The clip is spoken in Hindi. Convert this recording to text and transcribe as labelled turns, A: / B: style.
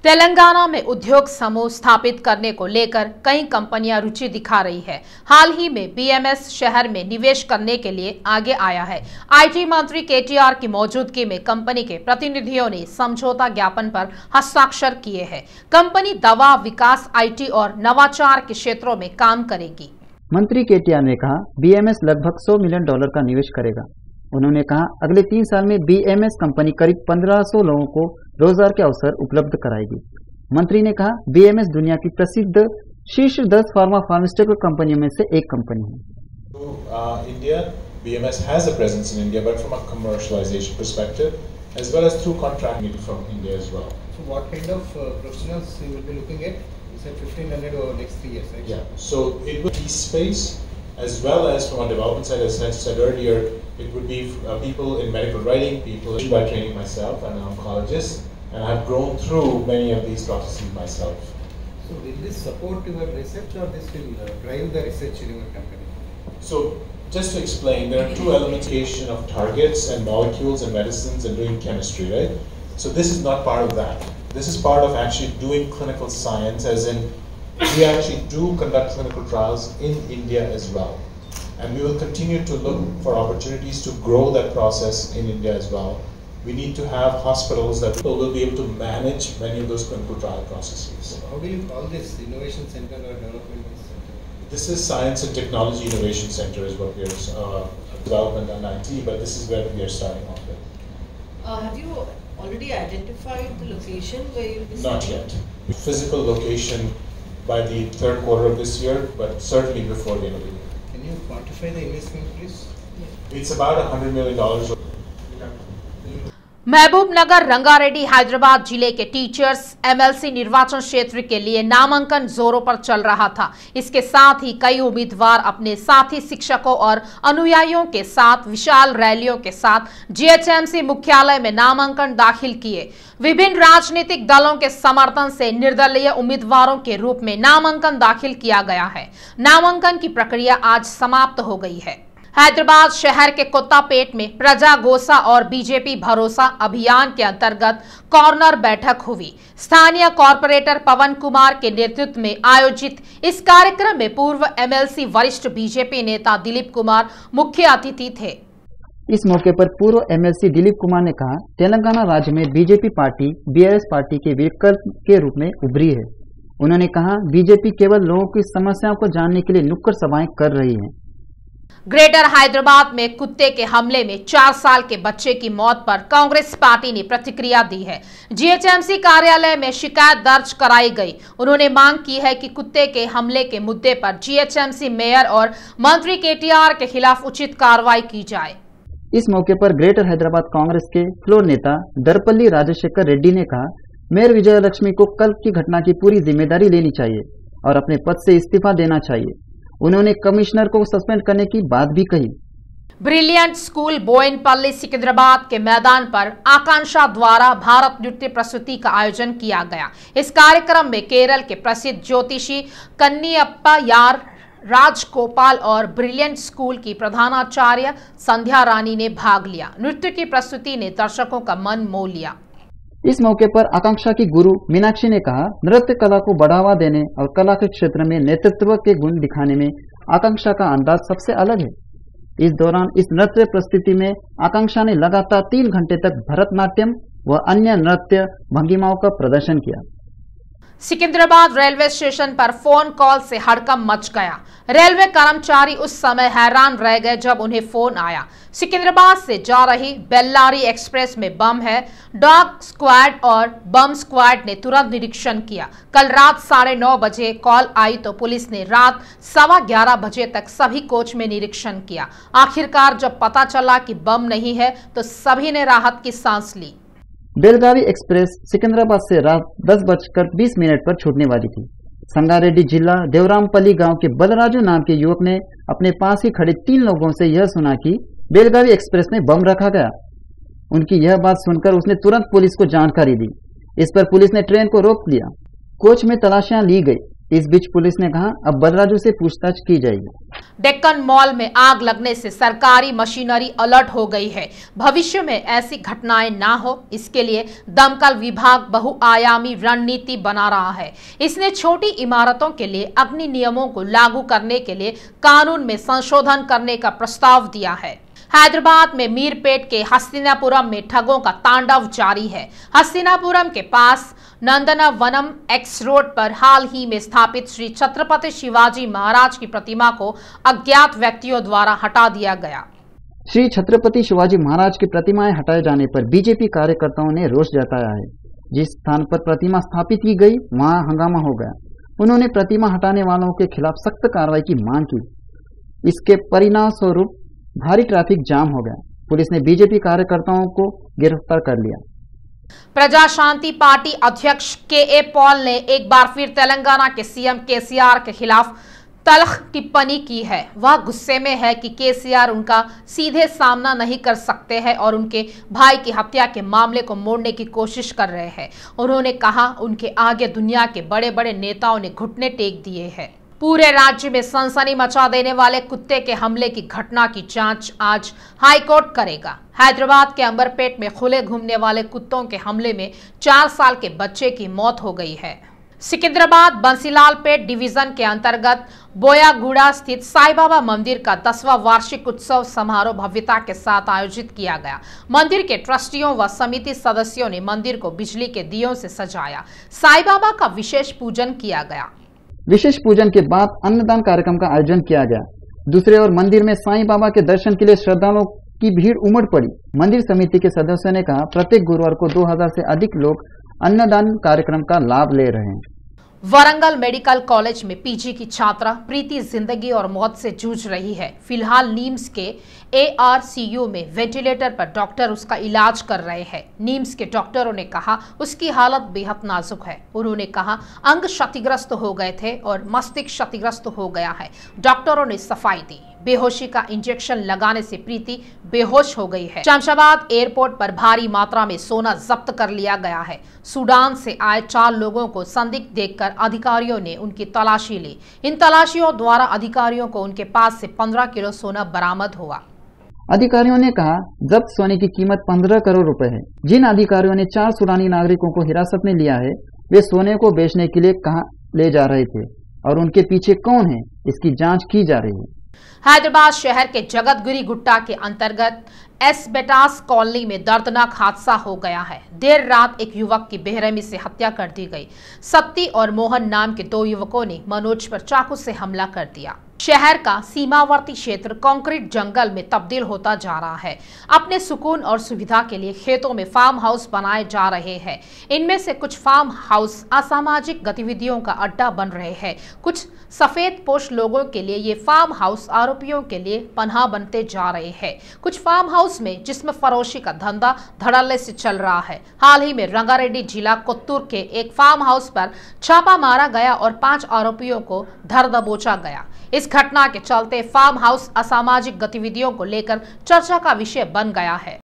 A: तेलंगाना में उद्योग समूह स्थापित करने को लेकर कई कंपनियां रुचि दिखा रही है। हाल ही में बीएमएस शहर में निवेश करने के लिए आगे आया है। आईटी मंत्री केटीआर की मौजूदगी में कंपनी के प्रतिनिधियों ने समझौता ज्ञापन पर हस्ताक्षर किए हैं। कंपनी दवा विकास, आईटी और नवाचार के क्षेत्रों में काम करेगी।
B: मंत्री केटीआर ने कहा, बीएमएस लगभग $100 मिलियन का निवेश करेगा। उन्होंने कहा, अगले 3 साल में बीएमएस कंपनी करीब 1500 लोगों को रोजगार के अवसर उपलब्ध कराएगी। मंत्री ने कहा, बीएमएस दुनिया की प्रसिद्ध शीर्ष 10 फार्मास्यूटिकल कंपनियों में से एक कंपनी है।
C: India, BMS has a presence in India, but from a commercialization perspective, as well as through contracting from India as well.
D: So, what kind of professionals you will be looking at? You said 1500 over next 3 years, right?
C: Yeah. So it would be space, as well as from a development side, as I said earlier, it would be people in medical writing, people by training myself. I'm an oncologist, and I've grown through many of these processes myself.
D: So will this support your research, or this will drive the research in your company?
C: So just to explain, there are 2 elements of targets and molecules and medicines and doing chemistry, right? So this is not part of that. This is part of actually doing clinical science, as in we actually do conduct clinical trials in India as well. And we will continue to look for opportunities to grow that process in India as well. We need to have hospitals that will be able to manage many of those clinical trial processes.
D: So how will you call this innovation center or development center?
C: This is Science and Technology Innovation Center is what we are development and IT, but this is where we are starting off with.
E: Have you already identified the location where you'll be
C: Not
E: starting?
C: yet. Physical location by the 3rd quarter of this year, but certainly before the end of the year.
D: Can you quantify the investment, please?
C: It's about $100 million.
A: Mahbubnagar, Rangareddy, Hyderabad जिले के टीचर्स एमएलसी निर्वाचन क्षेत्र के लिए नामांकन जोरों पर चल रहा था। इसके साथ ही कई उम्मीदवार अपने साथी शिक्षकों और अनुयायियों के साथ विशाल रैलियों के साथ जीएचएमसी मुख्यालय में नामांकन दाखिल किए। विभिन्न राजनीतिक दलों के समर्थन से निर्दलीय उम्मीदवारों के रूप में नामांकन दाखिल किया गया है। नामांकन की प्रक्रिया आज समाप्त हो गई है। हैदराबाद शहर के कोत्तापेट में प्रजा गोसा और बीजेपी भरोसा अभियान के अंतर्गत कॉर्नर बैठक हुई। स्थानीय कॉर्पोरेटर पवन कुमार के नेतृत्व में आयोजित इस कार्यक्रम में पूर्व एमएलसी वरिष्ठ बीजेपी नेता दिलीप कुमार मुख्य अतिथि थे।
B: इस मौके पर पूर्व एमएलसी दिलीप कुमार ने कहा, तेलंगाना राज्य में बीजेपी पार्टी बीआरएस पार्टी के विकल्प के रूप में उभरी है। उन्होंने कहा, बीजेपी केवल लोगों की समस्याओं को जानने के लिए नुक्कड़ सभाएं कर रही है।
A: ग्रेटर हैदराबाद में कुत्ते के हमले में 4 साल के बच्चे की मौत पर कांग्रेस पार्टी ने प्रतिक्रिया दी है। जीएचएमसी कार्यालय में शिकायत दर्ज कराई गई। उन्होंने मांग की है कि कुत्ते के हमले के मुद्दे पर जीएचएमसी मेयर और मंत्री केटीआर के खिलाफ उचित कार्रवाई की जाए।
B: इस मौके पर ग्रेटर हैदराबाद कांग्रेस के फ्लोर नेता दरपल्ली राजशेखर रेड्डी ने कहा, मेयर विजयलक्ष्मी को कल की घटना की पूरी जिम्मेदारी लेनी चाहिए और अपने पद से इस्तीफा देना चाहिए। उन्होंने कमिश्नर को सस्पेंड करने की बात भी कही।
A: ब्रिलियंट स्कूल बोयनपल्ली सिकंदराबाद के मैदान पर आकांक्षा द्वारा भारत नृत्य प्रस्तुति का आयोजन किया गया। इस कार्यक्रम में केरल के प्रसिद्ध ज्योतिषी कन्नियप्पा यार राजगोपाल और ब्रिलियंट स्कूल की प्रधानाचार्य संध्या रानी ने भाग लिया। नृत्य की प्रस्तुति ने दर्शकों का मन मोह लिया।
B: इस मौके पर आकांक्षा की गुरु मीनाक्षी ने कहा, नृत्य कला को बढ़ावा देने और कला के क्षेत्र में नेतृत्व के गुण दिखाने में आकांक्षा का अंदाज सबसे अलग है। इस दौरान इस नृत्य प्रस्तुति में आकांक्षा ने लगातार 3 घंटे तक भरतनाट्यम व अन्य नृत्य भंगिमाओं का प्रदर्शन किया।
A: सिकंदराबाद रेलवे स्टेशन पर फोन कॉल से हड़कंप मच गया। रेलवे कर्मचारी उस समय हैरान रह गए जब उन्हें फोन आया। सिकंदराबाद से जा रही बेल्लारी एक्सप्रेस में बम है। डॉग स्क्वाड और बम स्क्वाड ने तुरंत निरीक्षण किया। कल रात 9:30 बजे कॉल आई तो पुलिस ने रात 11:15 बजे तक सभी कोच में निरीक्षण किया। आखिरकार जब पता चला कि बम नहीं है तो सभी ने राहत की सांस ली।
B: बेलगावी एक्सप्रेस सिकंदराबाद से रात 10:20 पर छूटने वाली थी। संगारेड्डी जिला देवरामपल्ली गांव के बलराजू नाम के युवक ने अपने पास ही खड़े 3 लोगों से यह सुना कि बेलगावी एक्सप्रेस में बम रखा गया। उनकी यह बात सुनकर उसने तुरंत पुलिस को जानकारी दी। इस पर पुलिस ने ट्रेन को रोक लिया। कोच में तलाशियां ली गई। इस बीच पुलिस ने कहा अब बलराजू से पूछताछ की जाएगी।
A: डेक्कन मॉल में आग लगने से सरकारी मशीनरी अलर्ट हो गई है। भविष्य में ऐसी घटनाएं ना हो, इसके लिए दमकल विभाग बहुआयामी रणनीति बना रहा है। इसने छोटी इमारतों के लिए अग्नि नियमों को लागू करने के लिए कानून में संशोधन करने का प्रस्ताव दिया है। हैदराबाद में मीरपेट के हस्तिनापुरम में ठगों का तांडव जारी है। हस्तिनापुरम के पास नंदनवनम एक्स रोड पर हाल ही में स्थापित श्री छत्रपति शिवाजी महाराज की प्रतिमा को अज्ञात व्यक्तियों द्वारा हटा दिया गया।
B: श्री छत्रपति शिवाजी महाराज की प्रतिमाएं हटाए जाने पर बीजेपी कार्यकर्ताओं ने रोष जताया है। जिस स्थान पर प्रतिमा स्थापित की गई वहां हंगामा हो गया। उन्होंने प्रतिमा हटाने वालों के खिलाफ सख्त कार्रवाई की मांग की। इसके परिणाम स्वरूप भारी ट्रैफिक जाम हो गया। पुलिस ने बीजेपी कार्यकर्ताओं को गिरफ्तार कर लिया।
A: प्रजा शांति पार्टी अध्यक्ष के.ए. पॉल ने एक बार फिर तेलंगाना के सीएम केसीआर के खिलाफ तल्ख टिप्पणी की है। वह गुस्से में है कि केसीआर उनका सीधे सामना नहीं कर सकते हैं और उनके भाई की हत्या के मामले को मोड़ने की कोशिश कर रहे हैं। उन्होंने कहा उनके आगे दुनिया के बड़े बड़े नेताओं ने घुटने टेक दिए हैं। पूरे राज्य में सनसनी मचा देने वाले कुत्ते के हमले की घटना की जांच आज हाईकोर्ट करेगा। हैदराबाद के अंबरपेट में खुले घूमने वाले कुत्तों के हमले में 4 साल के बच्चे की मौत हो गई है। सिकंदराबाद बंसीलालपेट डिवीजन के अंतर्गत बोयागुड़ा स्थित साईं बाबा मंदिर का 10वां वार्षिक उत्सव समारोह भव्यता के साथ आयोजित किया गया। मंदिर के ट्रस्टियों व समिति सदस्यों ने मंदिर को बिजली के दियों से सजाया। साईं बाबा का विशेष पूजन किया गया।
B: विशेष पूजन के बाद अन्नदान कार्यक्रम का आयोजन किया गया। दूसरे ओर मंदिर में साईं बाबा के दर्शन के लिए श्रद्धालुओं की भीड़ उमड़ पड़ी। मंदिर समिति के सदस्यों ने कहा प्रत्येक गुरुवार को 2000 से अधिक लोग अन्नदान कार्यक्रम का लाभ ले रहे हैं।
A: वरंगल मेडिकल कॉलेज में पीजी की छात्रा प्रीति जिंदगी और मौत से जूझ रही है। फिलहाल नीम्स के ARCU में वेंटिलेटर पर डॉक्टर उसका इलाज कर रहे हैं। नीम्स के डॉक्टरों ने कहा उसकी हालत बेहद नाजुक है। उन्होंने कहा अंग क्षतिग्रस्त हो गए थे और मस्तिष्क क्षतिग्रस्त हो गया है। डॉक्टरों ने सफाई दी। बेहोशी का इंजेक्शन लगाने से प्रीति बेहोश हो गई है। शमशाबाद एयरपोर्ट पर भारी मात्रा में सोना जब्त कर लिया गया है। सूडान से आए 4 लोगों को संदिग्ध देखकर अधिकारियों ने उनकी तलाशी ली। इन तलाशियों द्वारा अधिकारियों को उनके पास से 15 किलो सोना बरामद हुआ।
B: अधिकारियों ने कहा जब्त सोने की कीमत 15 करोड़ रुपए है। जिन अधिकारियों ने 4 सूडानी नागरिकों को हिरासत में लिया है वे सोने को बेचने के लिए कहां ले जा रहे थे और उनके पीछे कौन है, इसकी जांच की जा रही है।
A: हैदराबाद शहर के जगतगिरी गुट्टा के अंतर्गत एसबेटास कॉलोनी में दर्दनाक हादसा हो गया है। देर रात एक युवक की बेरहमी से हत्या कर दी गई। सत्ती और मोहन नाम के 2 युवकों ने मनोज पर चाकू से हमला कर दिया। शहर का सीमावर्ती क्षेत्र कंक्रीट जंगल में तब्दील होता जा रहा है। अपने सुकून और सुविधा के लिए खेतों में फार्म हाउस बनाए जा रहे हैं। इनमें से कुछ फार्म हाउस असामाजिक गतिविधियों का अड्डा बन रहे हैं। कुछ सफेद पोश लोगों के लिए ये फार्म हाउस आरोपियों के लिए पनाह बनते जा रहे हैं। कुछ फार्म हाउस में जिस्म फरोशी का धंधा धड़ल्ले से चल रहा है। हाल ही में रंगारेड्डी जिला कोत्तूर के एक फार्म हाउस पर छापा मारा गया और 5 आरोपियों को धर दबोचा गया। इस घटना के चलते फार्म हाउस असामाजिक गतिविधियों को लेकर चर्चा का विषय बन गया है।